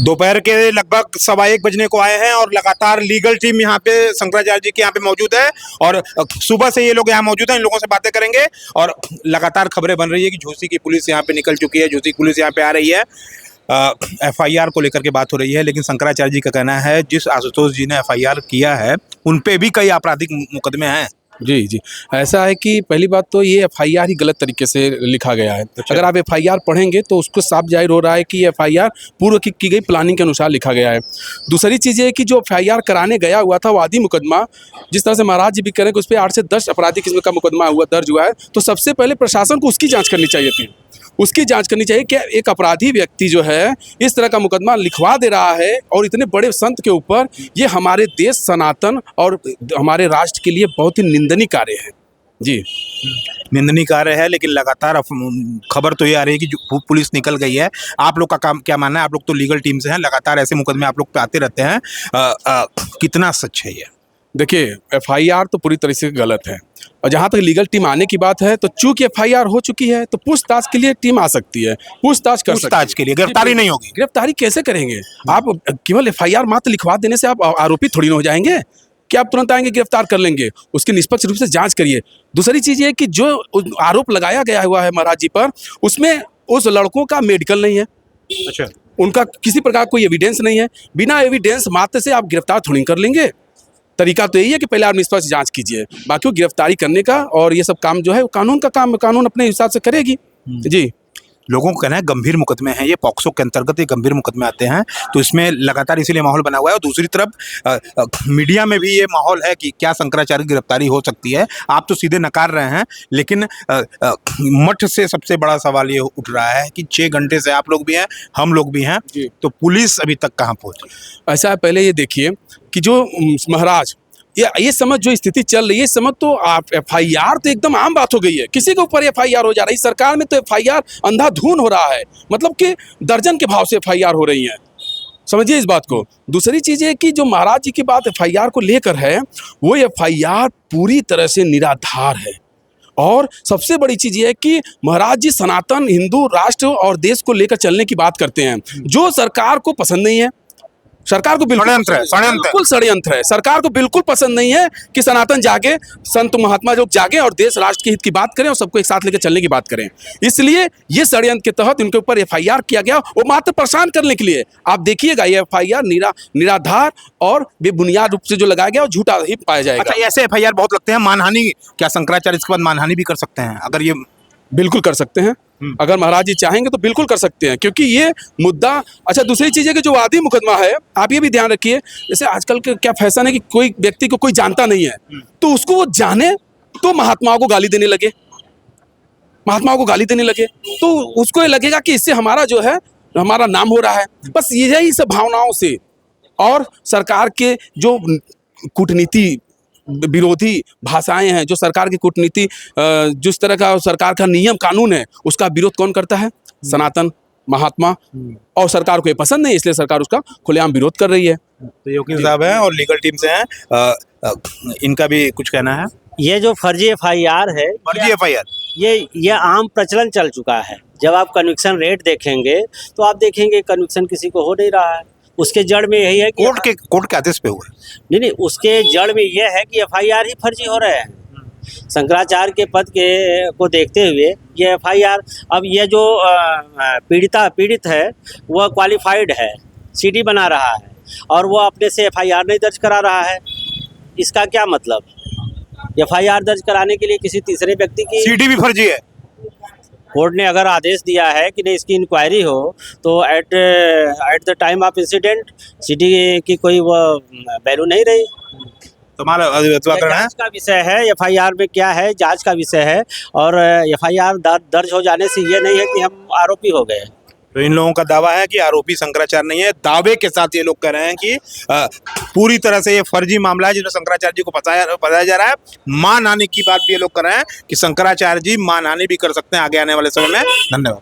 दोपहर के लगभग 1:15 बजने को आए हैं और लगातार लीगल टीम यहाँ पे शंकराचार्य जी के यहाँ पे मौजूद है और सुबह से ये लोग यहाँ मौजूद हैं। इन लोगों से बातें करेंगे और लगातार खबरें बन रही है कि झूसी की पुलिस यहाँ पे निकल चुकी है, झूसी की पुलिस यहाँ पे आ रही है। FIR को लेकर के बात हो रही है, लेकिन शंकराचार्य जी का कहना है जिस आशुतोष जी ने FIR किया है उन पे भी कई आपराधिक मुकदमे हैं। जी जी, ऐसा है कि पहली बात तो ये FIR ही गलत तरीके से लिखा गया है। अगर आप FIR पढ़ेंगे तो उसको साफ जाहिर हो रहा है कि FIR पूर्व की गई प्लानिंग के अनुसार लिखा गया है। दूसरी चीज़ ये कि जो FIR कराने गया हुआ था वो आदि मुकदमा, जिस तरह से महाराज जी भी कह रहे हैं कि उस पर 8 से 10 आपराधिक किस्म का मुकदमा दर्ज हुआ है, तो सबसे पहले प्रशासन को उसकी जाँच करनी चाहिए थी। उसकी जांच करनी चाहिए कि एक अपराधी व्यक्ति जो है इस तरह का मुकदमा लिखवा दे रहा है और इतने बड़े संत के ऊपर, ये हमारे देश सनातन और हमारे राष्ट्र के लिए बहुत ही निंदनीय कार्य है। जी, निंदनीय कार्य है, लेकिन लगातार खबर तो ये आ रही है कि जो पुलिस निकल गई है। आप लोग का काम क्या मानना है? आप लोग तो लीगल टीम से हैं, लगातार ऐसे मुकदमे आप लोग पे आते रहते हैं, कितना सच है ये? देखिए, FIR तो पूरी तरह से गलत है और जहाँ तक लीगल टीम आने की बात है तो चूंकि FIR हो चुकी है तो पूछताछ के लिए टीम आ सकती है, पूछताछ कर सकती है। पूछताछ के लिए गिरफ्तारी नहीं होगी? गिरफ्तारी कैसे करेंगे आप? केवल FIR मात्र लिखवा देने से आप आरोपी थोड़ी ना हो जाएंगे कि आप तुरंत आएंगे गिरफ्तार कर लेंगे। उसकी निष्पक्ष रूप से जांच करिए। दूसरी चीज़ ये कि जो आरोप लगाया गया हुआ है महाराज जी पर, उसमें उस लड़कों का मेडिकल नहीं है। अच्छा, उनका किसी प्रकार कोई एविडेंस नहीं है। बिना एविडेंस मात्र से आप गिरफ्तार थोड़ी कर लेंगे। तरीका तो यही है कि पहले आप निष्पक्ष जांच कीजिए, बाकी गिरफ्तारी करने का और ये सब काम जो है कानून का काम, कानून अपने हिसाब से करेगी। जी, लोगों को कहना है गंभीर मुकदमे हैं ये, पॉक्सो के अंतर्गत ये गंभीर मुकदमे आते हैं, तो इसमें लगातार इसीलिए माहौल बना हुआ है। और दूसरी तरफ मीडिया में भी ये माहौल है कि क्या शंकराचार्य की गिरफ्तारी हो सकती है। आप तो सीधे नकार रहे हैं, लेकिन मठ से सबसे बड़ा सवाल ये उठ रहा है कि 6 घंटे से आप लोग भी हैं, हम लोग भी हैं, तो पुलिस अभी तक कहाँ पहुँची? ऐसा है, पहले ये देखिए कि जो महाराज ये समझ जो स्थिति चल रही है, समझ तो आप FIR तो एकदम आम बात हो गई है। किसी के ऊपर FIR हो जा रही है। सरकार में तो FIR अंधाधुन हो रहा है, मतलब कि दर्जन के भाव से FIR हो रही है। समझिए इस बात को। दूसरी चीज़ है कि जो महाराज जी की बात FIR को लेकर है, वो FIR पूरी तरह से निराधार है। और सबसे बड़ी चीज़ ये है कि महाराज जी सनातन हिंदू राष्ट्र और देश को लेकर चलने की बात करते हैं, जो सरकार को पसंद नहीं है। सरकार को बिल्कुल षड्यंत्र है। सरकार को बिल्कुल पसंद नहीं है कि सनातन जागे, संत महात्मा लोग जागे और देश राष्ट्र के हित की बात करें और सबको एक साथ लेकर चलने की बात करें। इसलिए ये षड्यंत्र के तहत इनके ऊपर FIR किया गया, वो मात्र परेशान करने के लिए। आप देखिएगा ये FIR निराधार और बेबुनियाद रूप से जो लगाया गया और झूठा ही पाया जाएगा। अच्छा, ऐसे FIR बहुत लगते हैं। मानहानि, क्या शंकराचार्य इसके बाद मानहानि भी कर सकते हैं? अगर ये बिल्कुल कर सकते हैं, अगर महाराज जी चाहेंगे तो बिल्कुल कर सकते हैं, क्योंकि ये मुद्दा। अच्छा, दूसरी चीज़ है कि जो वादी मुकदमा है, आप ये भी ध्यान रखिए, जैसे आजकल के क्या फैशन है कि कोई व्यक्ति को कोई जानता नहीं है तो उसको वो जाने तो महात्माओं को गाली देने लगे, तो उसको ये लगेगा कि इससे हमारा जो है हमारा नाम हो रहा है। बस यही सब भावनाओं से और सरकार के जो कूटनीति विरोधी भाषाएं हैं, जो सरकार की कूटनीति, जिस तरह का सरकार का नियम कानून है, उसका विरोध कौन करता है? सनातन महात्मा। और सरकार को ये पसंद नहीं, इसलिए सरकार उसका खुलेआम विरोध कर रही है। तो योगी साहब हैं और लीगल टीम से हैं, इनका भी कुछ कहना है। ये जो फर्जी FIR है, फर्जी FIR ये आम प्रचलन चल चुका है। जब आप कन्विक्शन रेट देखेंगे तो आप देखेंगे कन्विक्शन किसी को हो नहीं रहा है। उसके जड़ में यही है कि कोर्ट के आदेश पे हुआ? नहीं, उसके जड़ में यह है कि FIR ही फर्जी हो रहे हैं। शंकराचार्य के पद को देखते हुए ये FIR, अब ये जो पीड़ित है वह क्वालिफाइड है, CD बना रहा है और वो अपने से FIR नहीं दर्ज करा रहा है। इसका क्या मतलब? FIR दर्ज कराने के लिए किसी तीसरे व्यक्ति की CD भी फर्जी है। कोर्ट ने अगर आदेश दिया है कि नहीं इसकी इंक्वायरी हो, तो at the time of incident CD की कोई वो वैल्यू नहीं रही। तुम्हारा जांच का विषय है, FIR में क्या है जांच का विषय है, और FIR दर्ज हो जाने से ये नहीं है कि हम आरोपी हो गए। तो इन लोगों का दावा है कि आरोपी शंकराचार्य नहीं है। दावे के साथ ये लोग कह रहे हैं कि पूरी तरह से ये फर्जी मामला है जिसमें शंकराचार्य जी को बताया जा रहा है। मान हानि की बात भी ये लोग कर रहे हैं कि शंकराचार्य जी मान हानि भी कर सकते हैं आगे आने वाले समय में। धन्यवाद।